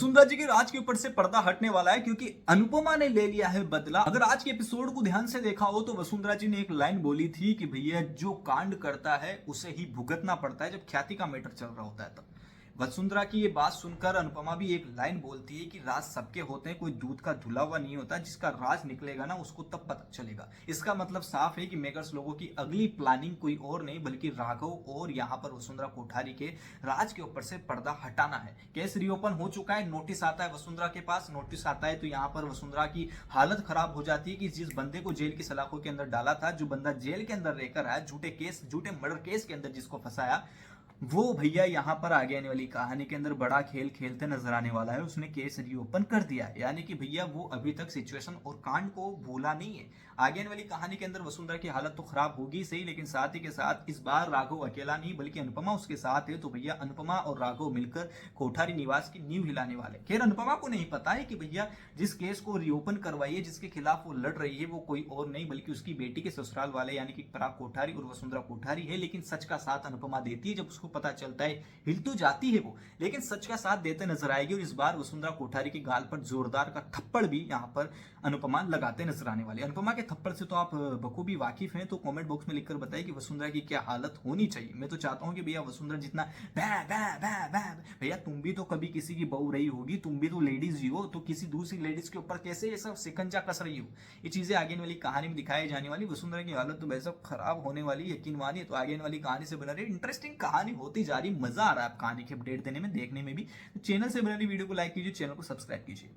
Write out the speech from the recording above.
वसुंधरा जी के राज के ऊपर से पर्दा हटने वाला है क्योंकि अनुपमा ने ले लिया है बदला। अगर आज के एपिसोड को ध्यान से देखा हो तो वसुंधरा जी ने एक लाइन बोली थी कि भैया जो कांड करता है उसे ही भुगतना पड़ता है, जब ख्याति का मैटर चल रहा होता है तब। वसुंधरा की ये बात सुनकर अनुपमा भी एक लाइन बोलती है कि राज सबके होते हैं, कोई दूध का धुला हुआ नहीं होता, जिसका राज निकलेगा ना उसको तब पता चलेगा। इसका मतलब साफ है कि मेकर्स लोगों की अगली प्लानिंग कोई और नहीं बल्कि राघव और यहाँ पर वसुंधरा कोठारी के राज के ऊपर से पर्दा हटाना है। केस रीओपन हो चुका है, नोटिस आता है वसुंधरा के पास, नोटिस आता है तो यहाँ पर वसुंधरा की हालत खराब हो जाती है कि जिस बंदे को जेल की सलाखों के अंदर डाला था, जो बंदा जेल के अंदर रहकर आया, झूठे मर्डर केस के अंदर जिसको फंसाया, वो भैया यहाँ पर आगे आने वाली कहानी के अंदर बड़ा खेल खेलते नजर आने वाला है। उसने केस रीओपन कर दिया है, यानी कि भैया वो अभी तक सिचुएशन और कांड को भूला नहीं है। आगे आने वाली कहानी के अंदर वसुंधरा की हालत तो खराब होगी सही, लेकिन साथ ही के साथ इस बार राघव अकेला नहीं बल्कि अनुपमा उसके साथ है। तो भैया अनुपमा और राघव मिलकर कोठारी निवास की नींव हिलाने वाले। खैर अनुपमा को नहीं पता है कि भैया जिस केस को रीओपन करवाइए, जिसके खिलाफ वो लड़ रही है, वो कोई और नहीं बल्कि उसकी बेटी के ससुराल वाले यानी कि पराग कोठारी और वसुंधरा कोठारी है। लेकिन सच का साथ अनुपमा देती है, जब उसको पता चलता है हिल तो जाती है वो, लेकिन सच का साथ देते नजर आएगी। और इस बार वसुंधरा कोठारी के गाल पर जोरदार का थप्पड़ भी यहाँ पर अनुपमा लगाते नजर आने वाली। अनुपमा के थप्पड़ से तो आप बखूबी वाकिफ हैं, तो कमेंट बॉक्स में लिखकर बताइए कि वसुंधरा की क्या हालत होनी चाहिए। मैं तो चाहता हूं कि भैया वसुंधरा जितना भैया तुम भी तो कभी किसी की बहू रही होगी, तुम भी तो लेडीज ही हो, तो किसी दूसरी लेडीज के ऊपर कैसे ये सब शिकंजा कस रही हो। ये चीजें आगे वाली कहानी में दिखाई जाने वाली। वसुंधरा की हालत तो वैसे खराब होने वाली, यकीन मानिए। तो आगे वाली कहानी से बना रही, इंटरेस्टिंग कहानी होती जा रही, मजा आ रहा है आप कहानी की अपडेट देने में, देखने में भी। तो चैनल से बना रही वीडियो को लाइक कीजिए, चैनल को सब्सक्राइब कीजिए।